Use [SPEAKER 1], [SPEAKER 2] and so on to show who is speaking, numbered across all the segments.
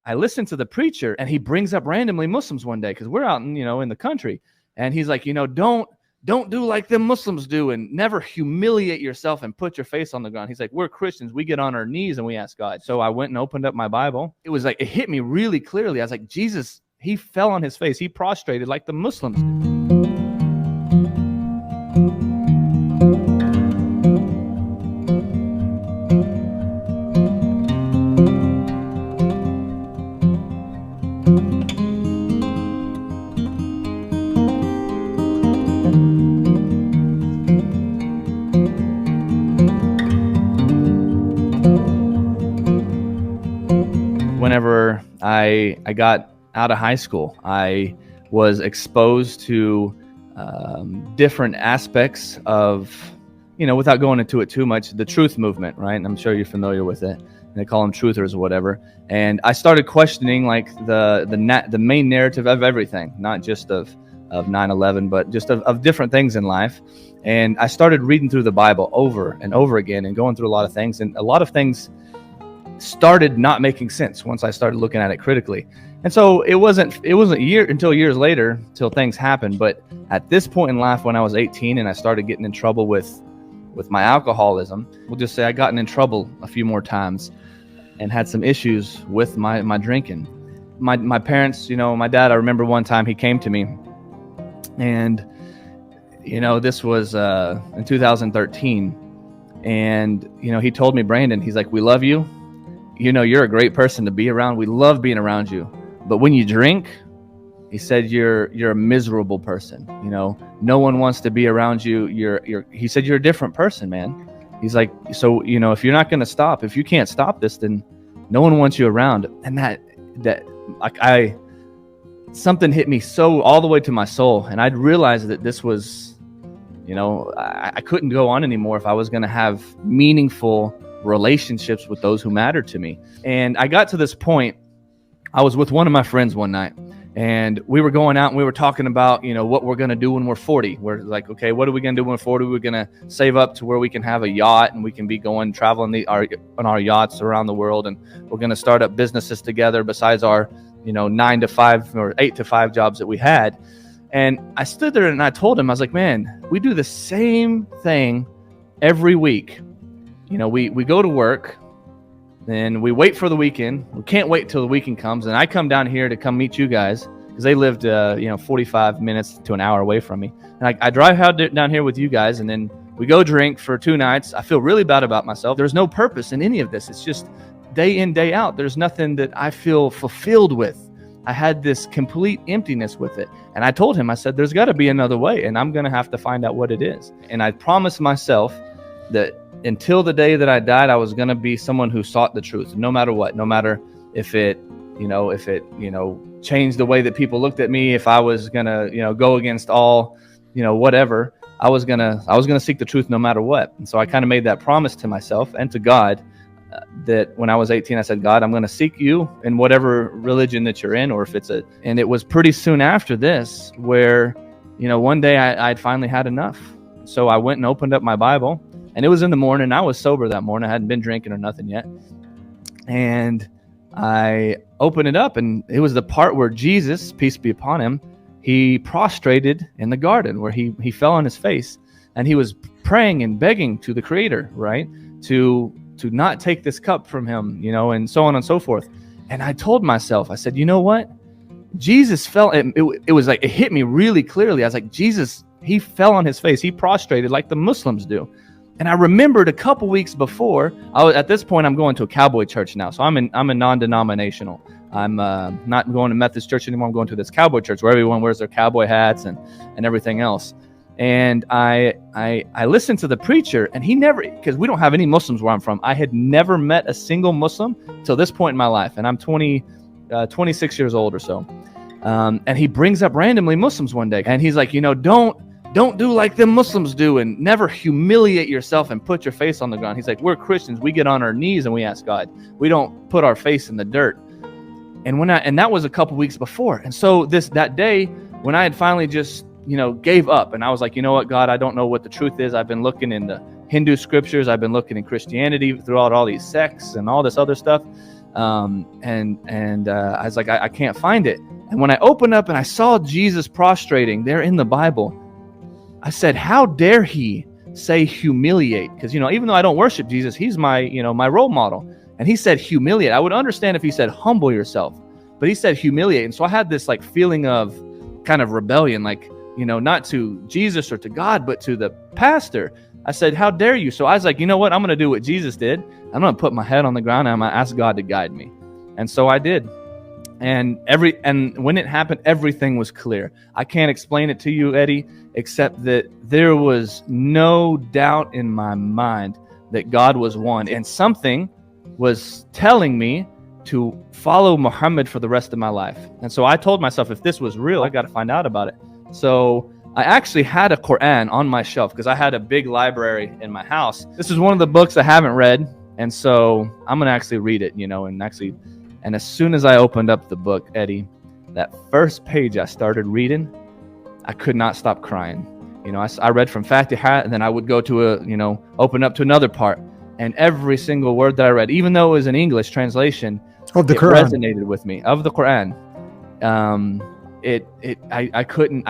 [SPEAKER 1] I listened to the preacher, and he brings up randomly Muslims one day because we're out in the country, and he's like, don't do like them Muslims do, and never humiliate yourself and put your face on the ground. He's like, we're Christians. We get on our knees and we ask God. So I went and opened up my Bible. It was like, it hit me really clearly. I was like, Jesus, he fell on his face. He prostrated like the Muslims do. Whenever I got out of high school, I was exposed to different aspects of, without going into it too much, the truth movement, right? And I'm sure you're familiar with it. They call them truthers or whatever. And I started questioning like the main narrative of everything, not just of 9/11, but just of different things in life. And I started reading through the Bible over and over again and going through a lot of things. And a lot of things started not making sense once I started looking at it critically. And so it wasn't until years later till things happened. But at this point in life, when I was 18 and I started getting in trouble with my alcoholism, we'll just say I gotten in trouble a few more times and had some issues with my drinking. My parents, my dad, I remember one time he came to me, and this was in 2013, and he told me, Brandon, he's like, we love you. You're a great person to be around. We love being around you. But when you drink, he said, you're a miserable person. No one wants to be around you. He said, you're a different person, man. He's like, so, if you're not going to stop, if you can't stop this, then no one wants you around. And something hit me so all the way to my soul. And I'd realized that this was, I couldn't go on anymore if I was going to have meaningful relationships with those who mattered to me. And I got to this point. I was with one of my friends one night, and we were going out and we were talking about, what we're going to do when we're 40. We're like, okay, what are we going to do when we're 40? We're going to save up to where we can have a yacht and we can be going traveling on our yachts around the world. And we're going to start up businesses together besides our, 9 to 5 or 8 to 5 jobs that we had. And I stood there and I told him, I was like, man, we do the same thing every week. We go to work, then we wait for the weekend. We can't wait till the weekend comes. And I come down here to come meet you guys because they lived, 45 minutes to an hour away from me. And I drive down here with you guys, and then we go drink for 2 nights. I feel really bad about myself. There's no purpose in any of this. It's just day in, day out. There's nothing that I feel fulfilled with. I had this complete emptiness with it. And I told him, I said, there's got to be another way, and I'm going to have to find out what it is. And I promised myself that until the day that I died, I was going to be someone who sought the truth, no matter what, no matter if it changed the way that people looked at me, if I was going to, go against all, whatever, I was going to seek the truth no matter what. And so I kind of made that promise to myself and to God that when I was 18, I said, God, I'm going to seek you in whatever religion that you're in, or if and it was pretty soon after this where, one day I'd finally had enough. So I went and opened up my Bible. And it was in the morning. I was sober that morning. I hadn't been drinking or nothing yet. And I opened it up, and it was the part where Jesus, peace be upon him, he prostrated in the garden, where he fell on his face, and he was praying and begging to the Creator, right, to not take this cup from him, and so on and so forth. And I told myself, I said, you know what? Jesus fell. It was like, it hit me really clearly. I was like, Jesus, he fell on his face. He prostrated like the Muslims do. And I remembered a couple weeks before, at this point, I'm going to a Koboi church now. So I'm a non-denominational. I'm not going to Methodist church anymore. I'm going to this Koboi church where everyone wears their cowboy hats and everything else. And I listened to the preacher, and he never, because we don't have any Muslims where I'm from. I had never met a single Muslim till this point in my life. And I'm 26 years old or so. And he brings up randomly Muslims one day. And he's like, don't do like them Muslims do, and never humiliate yourself and put your face on the ground. He's like, we're Christians. We get on our knees and we ask God. We don't put our face in the dirt. And that was a couple weeks before. And so that day when I had finally just, gave up, and I was like, you know what, God, I don't know what the truth is. I've been looking in the Hindu scriptures. I've been looking in Christianity throughout all these sects and all this other stuff. I was like, I can't find it. And when I opened up and I saw Jesus prostrating there in the Bible, I said, how dare he say humiliate? Because, even though I don't worship Jesus, he's my, my role model. And he said humiliate. I would understand if he said humble yourself, but he said humiliate. And so I had this like feeling of kind of rebellion, like, not to Jesus or to God, but to the pastor. I said, how dare you? So I was like, you know what? I'm going to do what Jesus did. I'm going to put my head on the ground and I'm going to ask God to guide me. And so I did. And when it happened, everything was clear. I can't explain it to you, Eddie, except that there was no doubt in my mind that God was one. And something was telling me to follow Muhammad for the rest of my life. And so I told myself, if this was real, I got to find out about it. So I actually had a Quran on my shelf because I had a big library in my house. This is one of the books I haven't read. And so I'm going to actually read it, and as soon as I opened up the book, Eddie, that first page I started reading, I could not stop crying. I read from Fatiha, and then I would go to open up to another part. And every single word that I read, even though it was an English translation,
[SPEAKER 2] of the Quran,
[SPEAKER 1] resonated with me. Of the Quran. I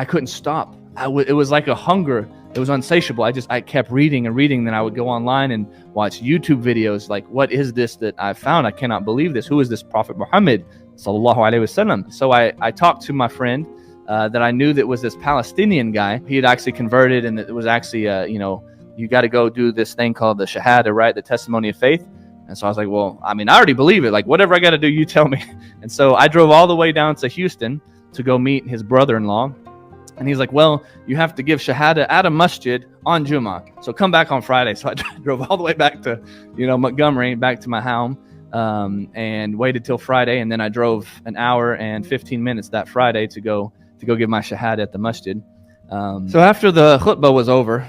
[SPEAKER 1] couldn't stop. It was like a hunger. It was insatiable. I kept reading and reading. Then I would go online and watch YouTube videos like, what is this that I found? I cannot believe this. Who is this Prophet Muhammad sallallahu alaihi wasallam? So I talked to my friend that I knew that was this Palestinian guy. He had actually converted, and it was actually, you got to go do this thing called the Shahada, right? The testimony of faith. And so I was like, well, I already believe it. Like, whatever I got to do, you tell me. And so I drove all the way down to Houston to go meet his brother-in-law. And he's like, well, you have to give Shahada at a masjid on Jummah. So come back on Friday. So I drove all the way back to, Montgomery, back to my home, and waited till Friday. And then I drove an hour and 15 minutes that Friday to go give my Shahada at the masjid. So after the khutbah was over,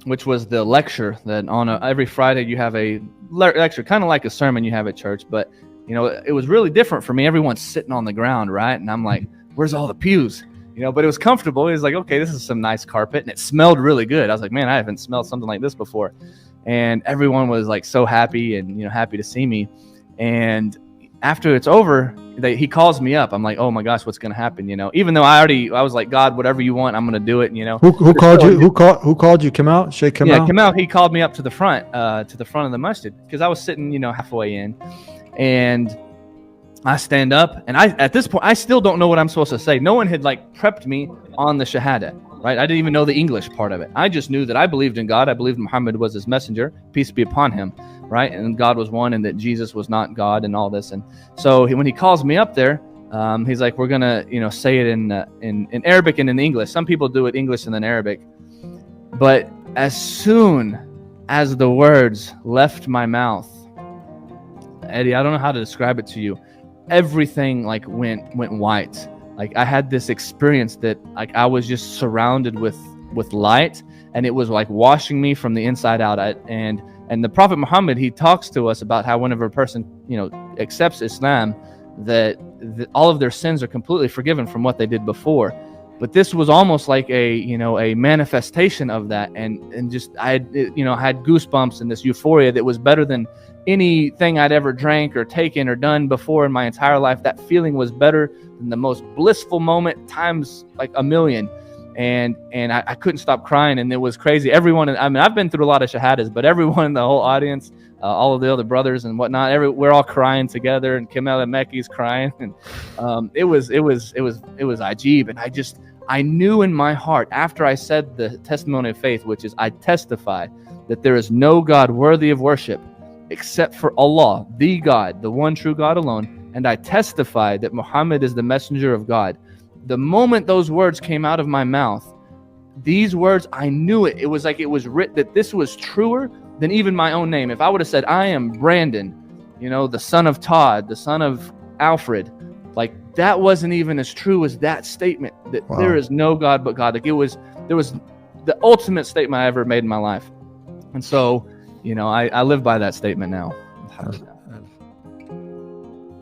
[SPEAKER 1] which was the lecture that every Friday you have a lecture, kind of like a sermon you have at church. But, it was really different for me. Everyone's sitting on the ground, right? And I'm like, where's all the pews? But it was comfortable. It was like, okay, this is some nice carpet, and it smelled really good. I was like, man, I haven't smelled something like this before. And everyone was like so happy and, happy to see me. And after it's over, he calls me up. I'm like, oh my gosh, what's going to happen? Even though I was like, God, whatever you want, I'm going to do it.
[SPEAKER 2] Who called you? Who called you? Kamal? Sheikh Kamal?
[SPEAKER 1] Yeah, Kamal. He called me up to the front of the masjid because I was sitting, halfway in, and I stand up, and at this point, I still don't know what I'm supposed to say. No one had prepped me on the Shahada, right? I didn't even know the English part of it. I just knew that I believed in God. I believed Muhammad was his messenger, peace be upon him, right? And God was one, and that Jesus was not God, and all this. And so when he calls me up there, he's like, we're gonna, say it in Arabic and in English. Some people do it English and then Arabic, but as soon as the words left my mouth, Eddie, I don't know how to describe it to you. Everything went white. I had this experience that I was just surrounded with light, and it was washing me from the inside out. And the Prophet Muhammad, he talks to us about how whenever a person accepts Islam, that all of their sins are completely forgiven from what they did before. But this was almost like a manifestation of that, and just I had goosebumps and this euphoria that was better than anything I'd ever drank or taken or done before in my entire life. That feeling was better than the most blissful moment times a million. And I couldn't stop crying, and it was crazy. Everyone, I've been through a lot of shahadas, but everyone in the whole audience, all of the other brothers and whatnot, we're all crying together, and Kamal and Mekki's crying, and it was ajib. And I knew in my heart, after I said the testimony of faith, which is I testify that there is no God worthy of worship except for Allah, the God, the one true God alone, and I testify that Muhammad is the messenger of God. The moment those words came out of my mouth, these words, I knew it. It was like it was written that this was truer than even my own name. If I would have said, I am Brandon, the son of Todd, the son of Alfred, that wasn't even as true as that statement that wow. There is no God but God. There was the ultimate statement I ever made in my life. And so, I live by that statement now.